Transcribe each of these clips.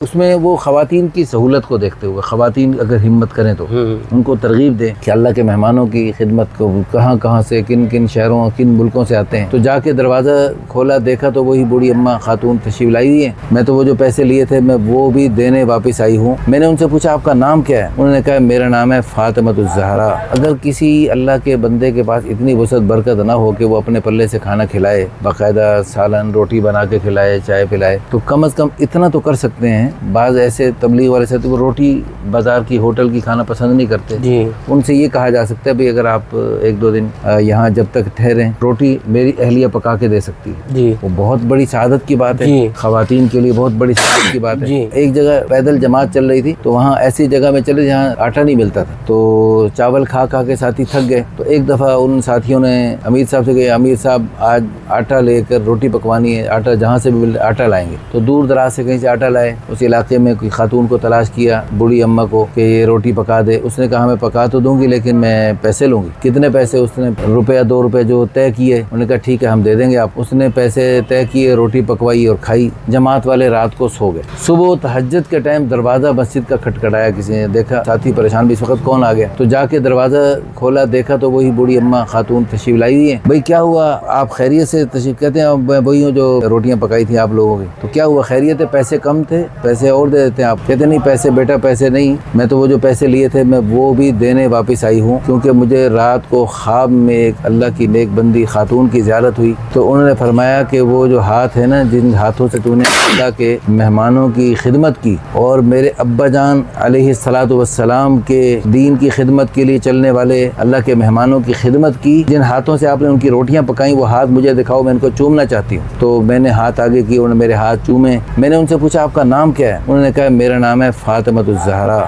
उसमें वो ख़वातीन की सहूलत को देखते हुए ख़वातीन अगर हिम्मत करें तो उनको तरगीब दें कि अल्लाह के मेहमानों की खिदमत को कहाँ कहाँ से किन किन शहरों किन मुल्कों से आते हैं। तो जाके दरवाज़ा खोला, देखा तो वही बूढ़ी अम्मा खातून तशरीफ़ लाई हुई है। मैं तो वो जो पैसे लिए थे मैं वो भी देने वापस आई हूँ। मैंने उनसे पूछा आपका नाम क्या है? उन्होंने कहा मेरा नाम है फ़ातिमा-उज़-ज़हरा। अगर किसी अल्लाह के बंदे के पास इतनी वसअत बरकत ना हो कि वो अपने पल्ले से खाना खिलाए, बाकायदा सालन रोटी बना के खिलाए, चाय पिलाए, तो कम अज़ कम इतना तो कर सकते हैं। बाज़ ऐसे तबलीग वाले से तो वो रोटी बाज़ार की होटल की खाना पसंद नहीं करते जी। उनसे ये कहा जा सकता है भाई अगर आप एक दो दिन यहाँ जब तक ठहरें रोटी मेरी अहलिया पका के दे सकती है जी। वो बहुत बड़ी सआदत की बात है, ख़वातीन के लिए बहुत बड़ी सआदत की बात है। एक जगह पैदल जमात चल रही थी तो वहाँ ऐसी जगह में चले जहाँ आटा नहीं मिलता था, तो चावल खा खा के साथी थक गए। तो एक दफ़ा उन साथियों ने अमीर साहब से कहा अमीर साहब आज आटा लेकर रोटी पकवानी है, आटा जहाँ से भी मिले आटा लाएंगे। तो दूर दराज से कहीं से आटा लाए। उस इलाके में कोई खातून को तलाश किया बूढ़ी अम्मा को कि ये रोटी पका दे। उसने कहा मैं पका तो दूंगी लेकिन मैं पैसे लूंगी। कितने पैसे? उसने रुपया 2 रुपये जो तय किए। उन्होंने कहा ठीक है हम दे देंगे आप। उसने पैसे तय किए, रोटी पकवाई और खाई। जमात वाले रात को सो गए। सुबह तहज्जुद के टाइम दरवाज़ा मस्जिद का खटखटाया, किसी ने देखा। साथी परेशान भी इस वक्त कौन आ गया। तो जाके दरवाज़ा खोला, देखा तो वही बूढ़ी अम्मा खातून तशरीफ़ लाई हुई है। भाई क्या हुआ, आप खैरियत से तशरीफ़? कहते हैं मैं वही हूँ जो रोटियाँ पकाई थी आप लोगों की। तो क्या हुआ, खैरियत है? पैसे कम थे, पैसे और दे देते हैं आप। कहते नहीं पैसे बेटा पैसे नहीं, मैं तो वो जो पैसे लिए थे मैं वो भी देने वापस आई हूँ, क्योंकि मुझे रात को ख्वाब में एक अल्लाह की नेक बंदी खातून की ज़ियारत हुई। तो उन्होंने फरमाया कि वो जो हाथ है ना, जिन हाथों से तूने अल्लाह के मेहमानों की खिदमत की और मेरे अब्बा जान अलैहिस्सलातु वस्सलाम के दीन की खिदमत के लिए चलने वाले अल्लाह के मेहमानों की खिदमत की, जिन हाथों से आपने उनकी रोटियाँ पकाई वो हाथ मुझे दिखाओ, मैं इनको चूमना चाहती हूँ। तो मैंने हाथ आगे किए, उन्होंने मेरे हाथ चूमे। मैंने उनसे पूछा आपका नाम क्या है? उन्होंने कहा मेरा नाम है फ़ातिमा-उज़-ज़हरा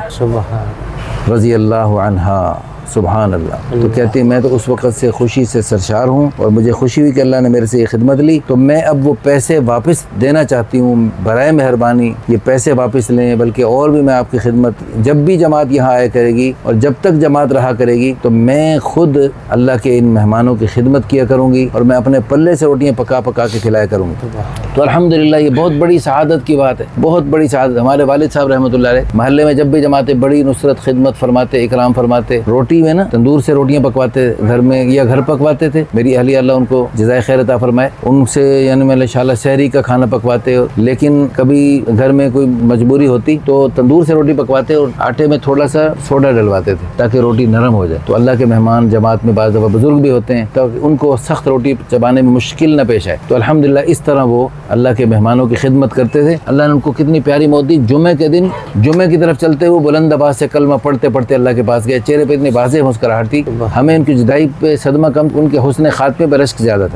रज़ी अल्लाह अन्हा। सुभान अल्लाह। तो कहती है मैं तो उस वक़्त से खुशी से सरशार हूँ और मुझे खुशी हुई कि अल्लाह ने मेरे से ये खिदमत ली, तो मैं अब वो पैसे वापस देना चाहती हूँ। बराए मेहरबानी ये पैसे वापस लें, बल्कि और भी मैं आपकी खिदमत जब भी जमात यहाँ आया करेगी और जब तक जमात रहा करेगी तो मैं खुद अल्लाह के इन मेहमानों की खिदमत किया करूँगी और मैं अपने पल्ले से रोटियाँ पका पका के खिलाया करूँगी। तो अल्हम्दुलिल्लाह ये बहुत बड़ी सआदत की बात है, बहुत बड़ी सआदत। हमारे वालिद साहब रहमतुल्लाह अलैह महल्ले में जब भी जमाते बड़ी नुसरत खिदमत फरमाते, इकराम फरमाते। रोटी में ना तंदूर से रोटियां पकवाते घर में या घर पकवाते थे। मेरी अहलिया अल्लाह उनको जज़ाए खैर अता फरमाए, उनसे यानी मैं इंशाअल्लाह शहरी का खाना पकवाते। लेकिन कभी घर में कोई मजबूरी होती तो तंदूर से रोटी पकवाते और आटे में थोड़ा सा सोडा डलवाते थे ताकि रोटी नरम हो जाए। तो अल्लाह के मेहमान जमात में बाज़ दफ़ा बुजुर्ग भी होते हैं तो उनको सख्त रोटी चबाने में मुश्किल न पेश आए। तो अल्हम्दुलिल्लाह इस तरह वो अल्लाह के मेहमानों की खिदमत करते थे। अल्लाह ने उनको कितनी प्यारी मौत दी। जुमे के दिन जुमे की तरफ चलते हुए बुलंद आवाज़ से कलमा पढ़ते पढ़ते अल्लाह के पास गए। चेहरे पर इतनी वाज़ेह मुस्कुराहट थी। हमें उनकी जुदाई पे सदमा कम, उनके हुस्न खात्मे पर रश्क ज़्यादा था।